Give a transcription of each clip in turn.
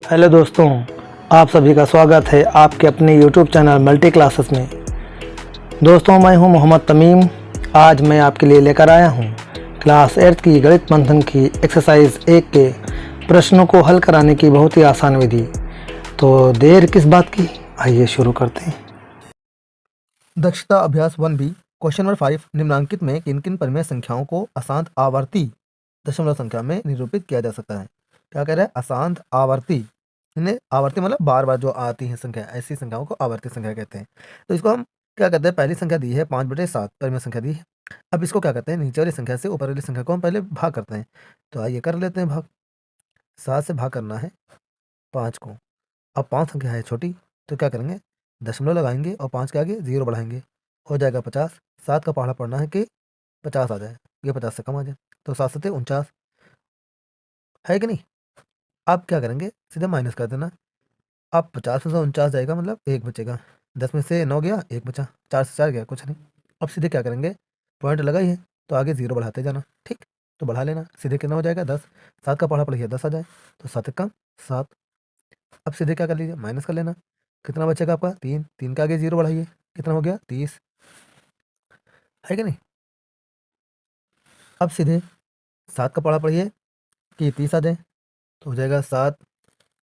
Hello दोस्तों, आप सभी का स्वागत है आपके अपने यूट्यूब चैनल मल्टी क्लासेस में। दोस्तों, मैं हूं मोहम्मद तमीम। आज मैं आपके लिए लेकर आया हूं क्लास 8 की गणित मंथन की एक्सरसाइज 1 के प्रश्नों को हल कराने की बहुत ही आसान विधि। तो देर किस बात की, आइए शुरू करते हैं। दक्षता अभ्यास 1B क्वेश्चन नंबर 5 निम्नांकित में किन किन परिमेय संख्याओं को अशांत आवर्ती दशमलव संख्या में निरूपित किया जा सकता है। क्या कह रहा है? अशांत आवर्ती, यानी आवर्ती मतलब बार बार जो आती है संख्या, ऐसी संख्याओं को आवर्ती संख्या कहते हैं। तो इसको हम क्या कहते हैं? पहली संख्या दी है 5/7 परिमेय संख्या दी है। अब इसको क्या कहते हैं? नीचे वाली संख्या से ऊपर वाली संख्या को हम पहले भाग करते हैं। तो आइए कर लेते हैं भाग। 7 से भाग करना है 5 को। अब 5 संख्या है छोटी, तो क्या करेंगे? दशमलव लगाएंगे और 5 के आगे 0 बढ़ाएंगे, हो जाएगा 50। 7 का पहाड़ा पढ़ना है कि 50 आ जाए, ये 50 से कम आ जाए। तो 7 7 49 है कि नहीं? अब क्या करेंगे? सीधे माइनस कर देना। अब 50 में से 49 जाएगा, मतलब 1 बचेगा। 10 में से 9 गया, 1 बचा। 4 से 4 गया, कुछ नहीं। अब सीधे क्या करेंगे? पॉइंट लगा ही है तो आगे 0 बढ़ाते जाना। ठीक, तो बढ़ा लेना। सीधे कितना हो जाएगा? 10। 7 का पहाड़ा पड़ गया, 10 आ जाए, तो 7 कम 7। अब सीधे क्या कर लीजिए? माइनस कर लेना। कितना बचेगा आपका? 3। 3 के आगे 0 बढ़ाइए, कितना हो गया? 30 है कि नहीं? अब सीधे 7 का पहाड़ा पढ़िए कि 30 आ जाए, तो हो जाएगा 7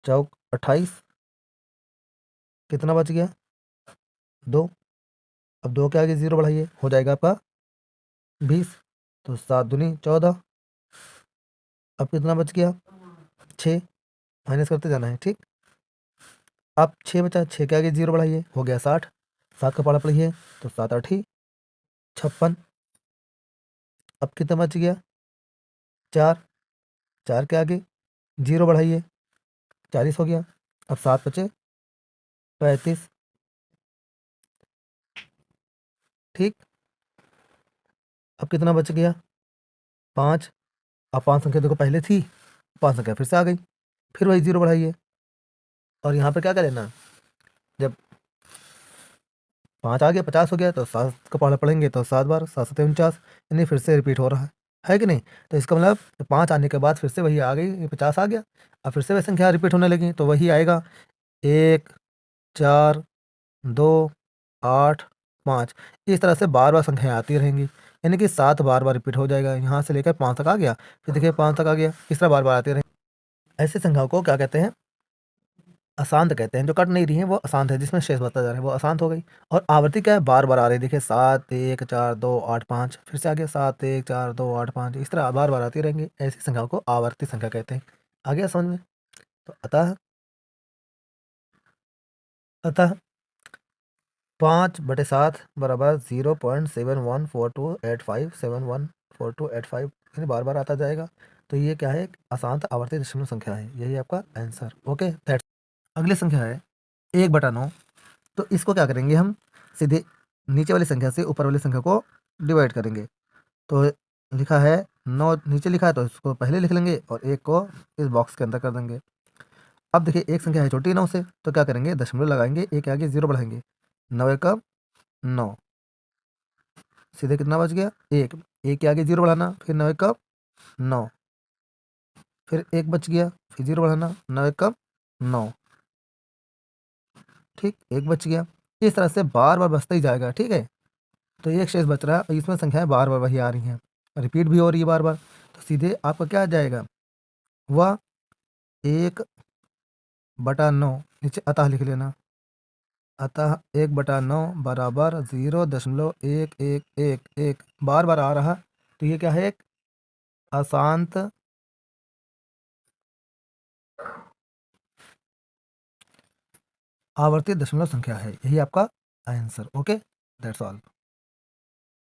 चौक 28। कितना बच गया? 2। अब 2 के आगे 0 बढ़ाइए, हो जाएगा आपका 20। तो 7 दूनी 14। अब कितना बच गया? 6। माइनस करते जाना है। ठीक, अब 6 बचा, 6 के आगे 0 बढ़ाइए, हो गया 60। 7 का पहाड़ा पढ़िए, तो 7 8 56। अब कितना बच गया? 4। 4 के आगे 0 बढ़ाइए, 40 हो गया। अब 7 बचे 35। ठीक, अब कितना बच गया? 5। अब 5 संख्या देखो पहले थी, 5 संख्या फिर से आ गई, फिर वही 0 बढ़ाइए। और यहाँ पर क्या कर लेना? जब 5 आ गया, 50 हो गया, तो 7 का पहाड़ा पढ़ेंगे तो 7 बार, 7 7 49, यानी फिर से रिपीट हो रहा है कि नहीं? तो इसका मतलब 5 आने के बाद फिर से वही आ गई, 50 आ गया। अब फिर से वही संख्या रिपीट होने लगी, तो वही आएगा 1 4 2 8 5। इस तरह से बार बार संख्याएं आती रहेंगी, यानी कि 7 बार बार रिपीट हो जाएगा। यहाँ से लेकर 5 तक आ गया, फिर देखिए 5 तक आ गया, इस तरह बार बार आती रहेंगी। ऐसी संख्याओं को क्या कहते हैं? अशांत कहते हैं। जो कट नहीं रही है वो अशांत है, जिसमें शेष बचता जा रहा है वो अशांत हो गई। और आवृत्ति क्या है? बार बार आ रही है। देखिए 7 1 4 2 8 5, फिर से आगे 7 1 4 2 8 5, इस तरह बार बार आती रहेंगी। ऐसी संख्याओं को आवर्ती संख्या कहते हैं। आ गया समझ में? तो अतः 5/7 बराबर 0.714285714285, यानी बार बार आता जाएगा। तो ये क्या है? एक अशांत आवर्ती दशमलव संख्या है। यही आपका आंसर। Okay, that's. अगली संख्या है 1/9। तो इसको क्या करेंगे? हम सीधे नीचे वाली संख्या से ऊपर वाली संख्या को डिवाइड करेंगे। तो लिखा है 9, नीचे लिखा है तो इसको पहले लिख लेंगे और 1 को इस बॉक्स के अंदर कर देंगे। अब देखिए एक संख्या है छोटी 9 से, तो क्या करेंगे? दशमलव लगाएंगे, 1 के आगे 0 बढ़ाएंगे, 9 1 9। सीधे कितना बच गया? 1। 1 के आगे 0 बढ़ाना, फिर 9 1 9, फिर 1 बच गया, फिर 0 बढ़ाना, 9 1 9। ठीक, 1 बच गया। इस तरह से बार बार बचता ही जाएगा। ठीक है, तो एक शेष बच रहा है और इसमें संख्याएं बार बार वही आ रही हैं, रिपीट भी हो रही है बार बार। तो सीधे आपका क्या आ जाएगा? वह 1/9, नीचे अतः लिख लेना। अतः 1/9 बराबर 0.1111 बार बार आ रहा, तो ये क्या है? एक अशांत आवर्ती दशमलव संख्या है। यही आपका आंसर। Okay, that's all.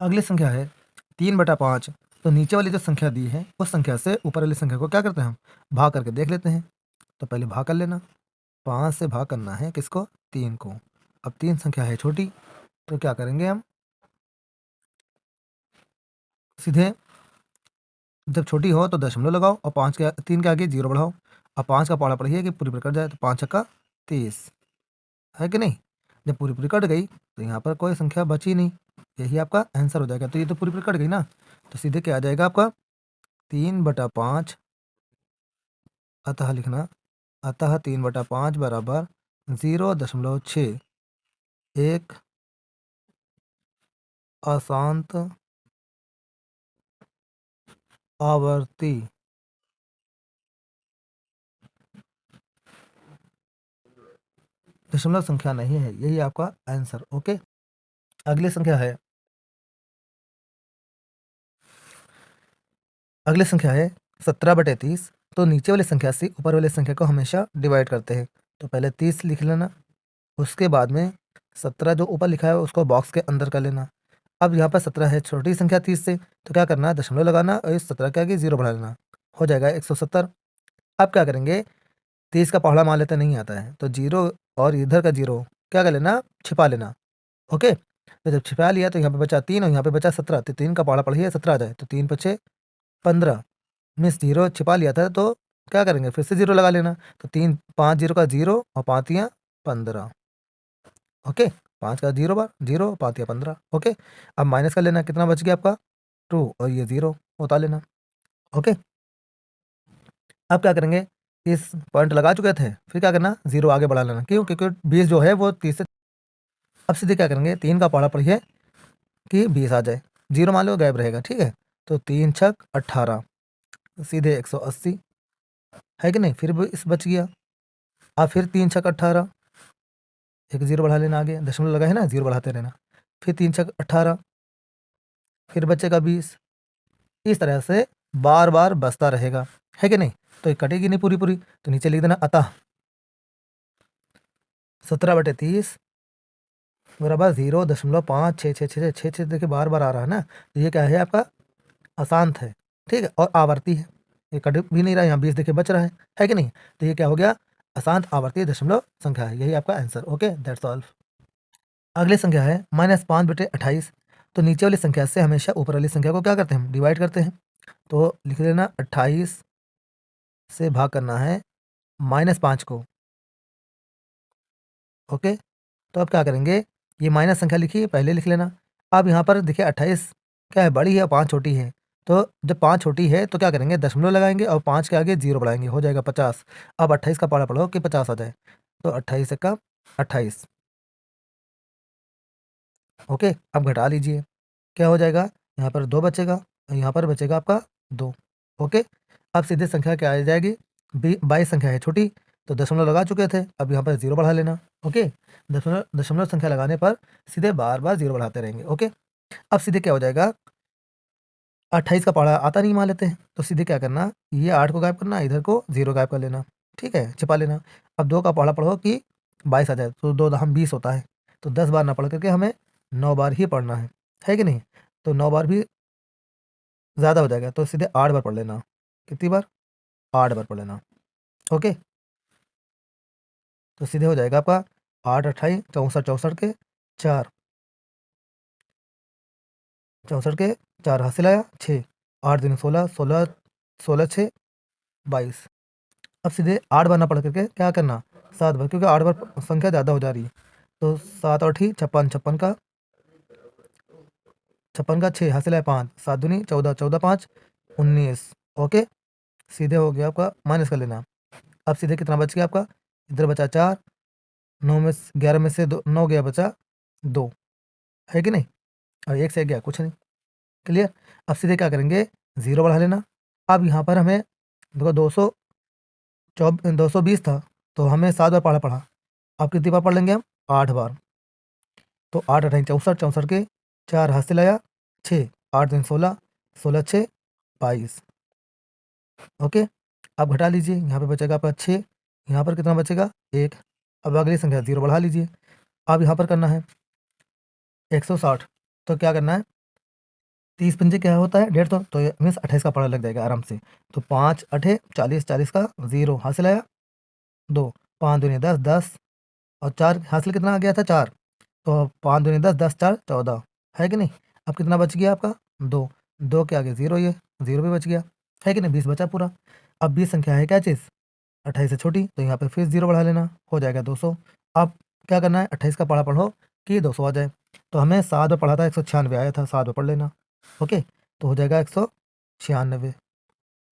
अगली संख्या है 3/5। तो नीचे वाली जो संख्या दी है उस संख्या से ऊपर वाली संख्या को क्या करते हैं? हम भाग करके देख लेते हैं। तो पहले भाग कर लेना। 5 से भाग करना है किसको? 3 को। अब 3 संख्या है छोटी, तो क्या करेंगे? हम सीधे जब छोटी हो तो दशमलव लगाओ और 3 के आगे 0 बढ़ाओ। अब 5 का पहाड़ा पढ़िए कि पूरी पूरी कट जाए, तो 5 छक्का 30 है कि नहीं? जब पूरी पूरी कट गई तो यहाँ पर कोई संख्या बची नहीं, यही आपका आंसर हो जाएगा। तो ये तो पूरी पूरी कट गई ना, तो सीधे क्या आ जाएगा आपका? 3/5 अतः लिखना अतः 3/5 बराबर 0.6 एक अशांत आवर्ती दशमलव संख्या नहीं है, यही आपका आंसर। ओके, अगली संख्या है अगली संख्या है 17/30। तो नीचे वाली संख्या से ऊपर वाली संख्या को हमेशा डिवाइड करते हैं। तो पहले 30 लिख लेना, उसके बाद में 17 जो ऊपर लिखा है उसको बॉक्स के अंदर कर लेना। अब यहाँ पर 17 है, छोटी संख्या 30 से, तो क्या करना है, दशमलव लगाना और इस 17 के आगे 0 बढ़ा लेना, हो जाएगा 170। अब क्या करेंगे, 30 का पहाड़ा मान लेते नहीं आता है, तो 0 और इधर का 0 क्या कर लेना, छिपा लेना। ओके, तो जब छिपा लिया तो यहाँ पे बचा 3 और यहाँ पे बचा 17, तो 3 का पहाड़ा पढ़िए 17 आ जाए, तो 3 पचे 15, मीन्स 0 छिपा लिया था तो क्या करेंगे, फिर से 0 लगा लेना। तो 3 5 0 का 0 और 5 या 15। ओके, 5 का 0 बार 0, 5 या 15। ओके, अब माइनस कर लेना, कितना बच गया आपका 2 और ये 0 उतार लेना। ओके, अब क्या करेंगे, इस पॉइंट लगा चुके थे, फिर क्या करना, 0 आगे बढ़ा लेना, क्यों, क्योंकि 20 जो है वो 30 से। अब सीधे क्या करेंगे, 3 का पहाड़ा पढ़िए कि 20 आ जाए, 0 मान लो गायब रहेगा, ठीक है। तो 3 छक 18, सीधे 180 है कि नहीं, फिर भी इस बच गया। अब फिर 3 छक 18, एक 0 बढ़ा लेना, आगे दशमलव लगा है ना, 0 बढ़ाते रहना, फिर 3 छक 18, फिर बचेगा 20। इस तरह से बार बार बचता रहेगा, है कि नहीं। तो ये कटेगी नहीं पूरी पूरी, तो नीचे लिख देना, अतः 17/30 बराबर 0.56666 देखिए बार बार आ रहा है ना, तो ये क्या है आपका अशांत है, ठीक है, और आवर्ती है, ये कट भी नहीं रहा, यहाँ 20 देखिए बच रहा है कि नहीं। तो ये क्या हो गया, अशांत आवर्ती दशमलव संख्या है, यही आपका आंसर। Okay, that's all. अगली संख्या है -5/28। तो नीचे वाली संख्या से हमेशा ऊपर वाली संख्या को क्या करते हैं, डिवाइड करते हैं। तो लिख लेना, 28 से भाग करना है -5 को। ओके, तो अब क्या करेंगे, ये माइनस संख्या लिखी पहले लिख लेना। अब यहाँ पर देखिए 28 क्या है, बड़ी है और 5 छोटी है। तो जब 5 छोटी है तो क्या करेंगे, दशमलव लगाएंगे और 5 के आगे 0 बढ़ाएंगे, हो जाएगा 50। अब 28 का पहाड़ा पढ़ो कि 50 आ जाए, तो 28 का 28। ओके, अब घटा लीजिए, क्या हो जाएगा, यहाँ पर 2 बचेगा और यहाँ पर बचेगा आपका 2। ओके, अब सीधे संख्या क्या आ जाएगी, 22 संख्या है छोटी, तो दशमलव लगा चुके थे, अब यहाँ पर 0 बढ़ा लेना। ओके, दशमलव दशमलव संख्या लगाने पर सीधे बार बार 0 बढ़ाते रहेंगे। ओके, अब सीधे क्या हो जाएगा, 28 का पहाड़ा आता नहीं मान लेते हैं, तो सीधे क्या करना, ये 8 को गायब करना, इधर को 0 गायब कर लेना, ठीक है, छिपा लेना। अब 2 का पहाड़ा पढ़ो कि 22 आ जाए, तो 2 दहम 20 होता है, तो 10 बार ना पढ़ करके हमें 9 बार ही पढ़ना है कि नहीं। तो 9 बार भी ज़्यादा हो जाएगा, तो सीधे 8 बार पढ़ लेना। कितनी बार, 8 बार पढ़ लेना। ओके, तो सीधे हो जाएगा आपका 8 28 64 64 के 4, 64 के 4 हासिल आया 6, 8 दिन 16 16 16 6 22। अब सीधे 8 बार ना पढ़ करके क्या करना, 7 बार, क्योंकि 8 बार संख्या ज़्यादा हो जा रही है। तो 7 8 ही 56 56 का 6 हासिल है 5, 7 दूनी 14 14 5 19। ओके, सीधे हो गया आपका, माइनस कर लेना। अब सीधे कितना बच गया आपका, इधर बचा 4, 9 में 11 में से 9 गया, बचा 2, है कि नहीं, और 1 से गया कुछ नहीं। क्लियर, अब सीधे क्या करेंगे, 0 बढ़ा लेना। अब यहाँ पर हमें देखो 220 था, तो हमें 7 बार पढ़ा। अब कितनी बार पढ़ लेंगे हम, 8 बार। तो 8 8 64 64 के 4 हासिल आया 6, 8 दिन 16 16 6 22। ओके, अब घटा लीजिए, यहाँ पे बचेगा आपका 6, यहाँ पर कितना बचेगा 1। अब अगली संख्या 0 बढ़ा लीजिए। अब यहाँ पर करना है 160, तो क्या करना है, 30 पंजे क्या होता है 150, तो मीन्स 28 का पड़ा लग जाएगा आराम से। तो 5 8 40 40 का 0 हासिल आया 2, 5 दूनी 10 10 और 4 हासिल कितना आ गया था 4, तो 5 दूनी 10 10 4 14, है कि नहीं। अब कितना बच गया आपका 2, 2 के आगे 0, ये 0 भी बच गया, है कि नहीं, 20 बचा पूरा। अब 20 संख्या है क्या चीज़, 28 से छोटी, तो यहाँ पे फिर 0 बढ़ा लेना, हो जाएगा 200। अब क्या करना है, 28 का पढ़ा पढ़ो कि 200 आ जाए। तो हमें 7 में पढ़ा था 196 आया था, 7 में पढ़ लेना। ओके, तो हो जाएगा 196।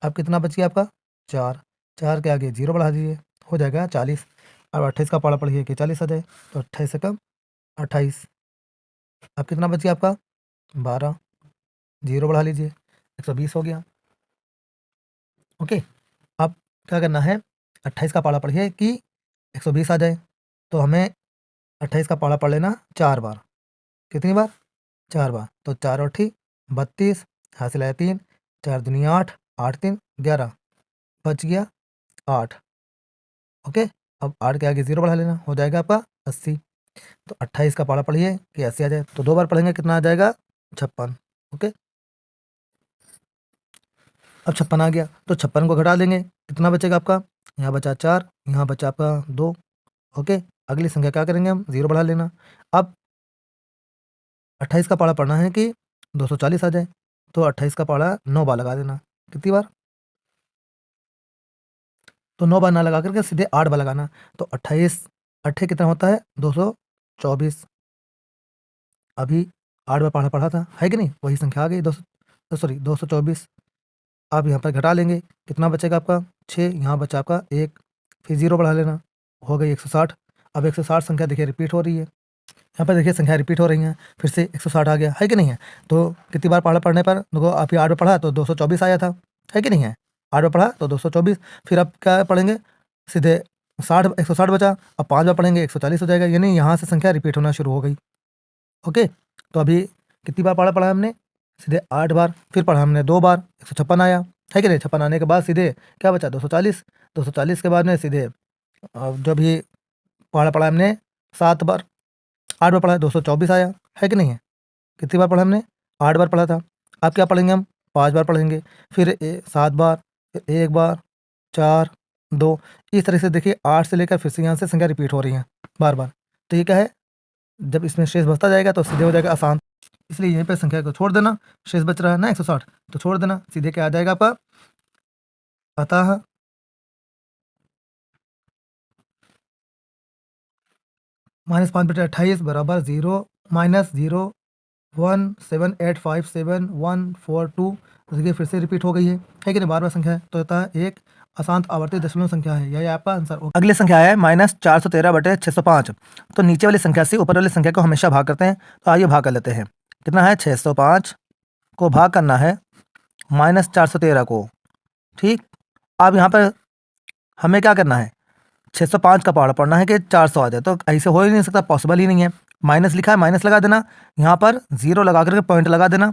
अब कितना बच गया आपका 4, 4 के आगे 0 बढ़ा दीजिए, हो जाएगा 40। अब 28 का पाड़ा पढ़िए कि 40 आ जाए, तो 28 से कम 28। अब कितना बच गया आपका 12, 0 बढ़ा लीजिए, 120 हो गया। ओके, अब क्या करना है, 28 का पाड़ा पढ़िए कि 120 आ जाए, तो हमें 28 का पाड़ा पढ़ लेना 4 बार। कितनी बार, 4 बार। तो 4 और 32, हासिल आया 3, 4 दूनी 8, 8 3 11, बच गया 8। ओके, अब 8 के आगे 0 बढ़ा लेना, हो जाएगा आपका 80। तो 28 का पाड़ा पढ़िए कि 80 आ जाए, तो 2 बार पढ़ेंगे, कितना आ जाएगा 56। ओके, अब 56 आ गया, तो 56 को घटा देंगे, कितना बचेगा आपका, यहाँ बचा 4, यहाँ बचा आपका 2। ओके, अगली संख्या क्या करेंगे हम, 0 बढ़ा लेना। अब 28 का पाड़ा पढ़ना है कि 240 आ जाए, तो 28 का पाड़ा 9 बार लगा देना। कितनी बार, तो 9 बार ना लगा करके सीधे 8 बार लगाना। तो 28 अट्ठे कितना होता है 224। अभी 8 बार पढ़ा पढ़ा था, है कि नहीं, वही संख्या आ गई 224। आप यहाँ पर घटा लेंगे, कितना बचेगा आपका 6, यहाँ बचा आपका 1, फिर 0 बढ़ा लेना, हो गई 160। अब 160 संख्या देखिए रिपीट हो रही है, यहाँ पर देखिए संख्या रिपीट हो रही हैं, फिर से 160 आ गया, है कि नहीं है। तो कितनी बार पढ़ा पढ़ने पर देखो, आप ये 8 बार पढ़ा तो 224 आया था, है कि नहीं है। 8 बार पढ़ा तो 224, फिर आप क्या पढ़ेंगे, सीधे 160 बचा, अब 5 बार पढ़ेंगे 140 हो जाएगा, यानी यहाँ से संख्या रिपीट होना शुरू हो गई। ओके, तो अभी कितनी बार पढ़ा हमने, सीधे 8 बार, फिर पढ़ा हमने 2 बार, 156 आया, है कि नहीं। 56 आने के बाद सीधे क्या बचा 240, 240 के बाद में सीधे जो भी पढ़ा हमने 7 बार, 8 बार पढ़ा 224 आया, है कि नहीं है। कितनी बार पढ़ा हमने, 8 बार पढ़ा था। अब क्या पढ़ेंगे हम, 5 बार पढ़ेंगे, फिर 7 बार, फिर 1 बार, 4, 2, इस तरह से देखिए 8 से लेकर फिर से यहाँ से संख्या रिपीट हो रही हैं बार बार। तो ये क्या है, जब इसमें शेष बचता जाएगा तो सीधे हो जाएगा आसान, इसलिए यहीं पे संख्या को छोड़ देना। शेष बच रहा है ना 160, तो छोड़ देना, सीधे क्या आ जाएगा आपका, अतः -5/28 बराबर 0 -0 1785714 तो देखिए फिर से रिपीट हो गई है कि नहीं, बार बार संख्या है, तो होता है एक अशांत आवर्ती दशमलव संख्या है, यही आपका आंसर। अगली संख्या है -413/605। तो नीचे वाली संख्या से ऊपर वाली संख्या को हमेशा भाग करते हैं, तो आइए भाग कर लेते हैं। कितना है, 605 को भाग करना है -413 को। ठीक, अब यहाँ पर हमें क्या करना है, 605 का पारा पढ़ना है कि 400 आ जाए, तो ऐसे हो ही नहीं सकता, पॉसिबल ही नहीं है। माइनस लिखा है, माइनस लगा देना, यहाँ पर 0 लगा करके पॉइंट लगा देना,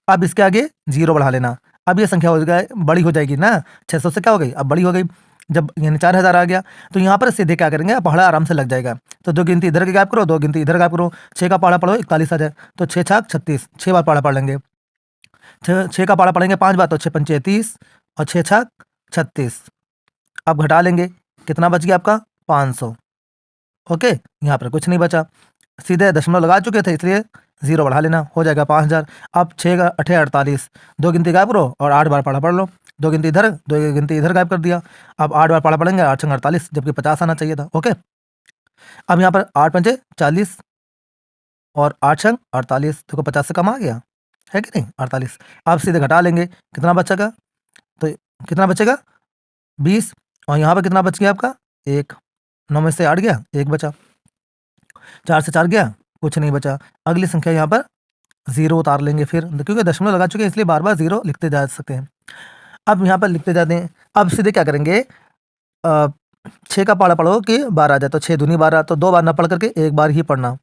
अब इसके आगे 0 बढ़ा लेना। अब ये संख्या हो गई, बड़ी हो जाएगी ना, 600 से क्या हो गई, अब बड़ी हो गई, जब यानी 4000 आ गया, तो यहाँ पर सीधे क्या करेंगे, पढ़ा आराम से लग जाएगा। तो 2 गिनती इधर की गैप करो, 2 गिनती इधर गैप करो, 6 का पारा पढ़ो 41 आ जाए, तो 6 छाक 36, 6 बार पारा पढ़ लेंगे। 6 का पारा पढ़ेंगे 5 बार, तो 6 पंचे 30 और 6 छाक 36। अब घटा लेंगे, कितना बच गया आपका 500। ओके, यहाँ पर कुछ नहीं बचा, सीधे दशमलव लगा चुके थे इसलिए 0 बढ़ा लेना, हो जाएगा 5000। अब 6 का 8 48, 2 गिनती गायब करो और 8 बार पढ़ा पढ़ लो, 2 गिनती इधर 2 गिनती इधर गायब कर दिया। अब 8 बार पढ़ा पढ़ेंगे, 8 छंग 48, जबकि 50 आना चाहिए था। ओके, अब यहाँ पर 8 पंचे 40 और 8 छंग 48, देखो 50 से कम आ गया, है कि नहीं 48। अब सीधे घटा लेंगे, कितना बचेगा, तो कितना बचेगा 20, और यहाँ पर कितना बच गया आपका 1, 9 में से 8 गया, 1 बचा, 4 से 4 गया, कुछ नहीं बचा। अगली संख्या यहाँ पर 0 उतार लेंगे, फिर क्योंकि दशमलव लगा चुके हैं इसलिए बार बार 0 लिखते जा सकते हैं। अब यहाँ पर लिखते जाते हैं, अब सीधे क्या करेंगे, 6 का पारा पढ़ो कि 12 आ जाए, तो 6 दूनी 12, तो 2 बार ना पढ़ करके 1 बार ही पढ़ना,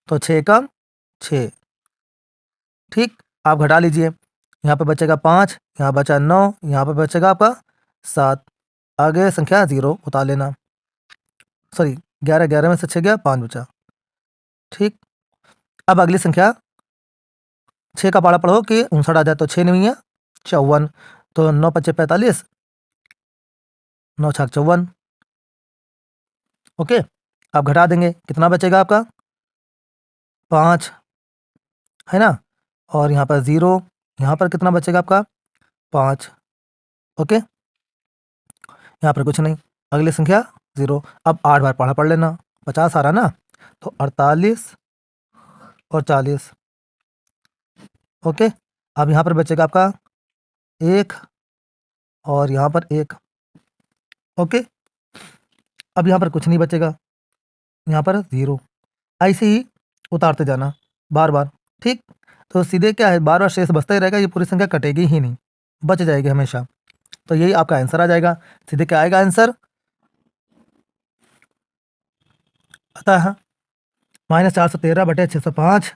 तो 6 कम 6। ठीक, आप घटा लीजिए, यहाँ पर बचेगा 5, यहाँ बचा 9, यहाँ पर बचेगा आपका 7, आगे संख्या 0 उतार लेना, सॉरी 11, 11 में से 6 गया, 5 बचा। ठीक, अब अगली संख्या 6 का पारा पढ़ो कि 59 आ जाए, तो 6 नहीं है 54, तो 9 पच्चे 45, 9 छाक 54। ओके, अब घटा देंगे, कितना बचेगा आपका 5, है ना, और यहाँ पर 0, यहाँ पर कितना बचेगा आपका 5। ओके, यहाँ पर कुछ नहीं, अगली संख्या 0। अब 8 बार पढ़ा पढ़ लेना, 50 आ रहा ना, तो 48 और 40। ओके, अब यहाँ पर बचेगा आपका 1 और यहाँ पर 1। ओके, अब यहाँ पर कुछ नहीं बचेगा, यहाँ पर 0। ऐसे ही उतारते जाना बार बार, ठीक। तो सीधे क्या है, बार बार शेष बचता ही रहेगा, ये पूरी संख्या कटेगी ही नहीं, बच जाएगी हमेशा। तो यही आपका आंसर आ जाएगा। सीधे क्या आएगा आंसर, अतः -413/605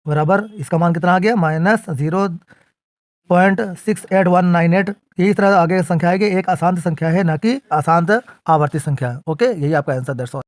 बराबर इसका मान कितना आ गया, -0.68198। यही तरह आगे संख्या आएगी, एक अशांत संख्या है ना कि अशांत आवर्ती संख्या। ओके, यही आपका आंसर दर्शाओ।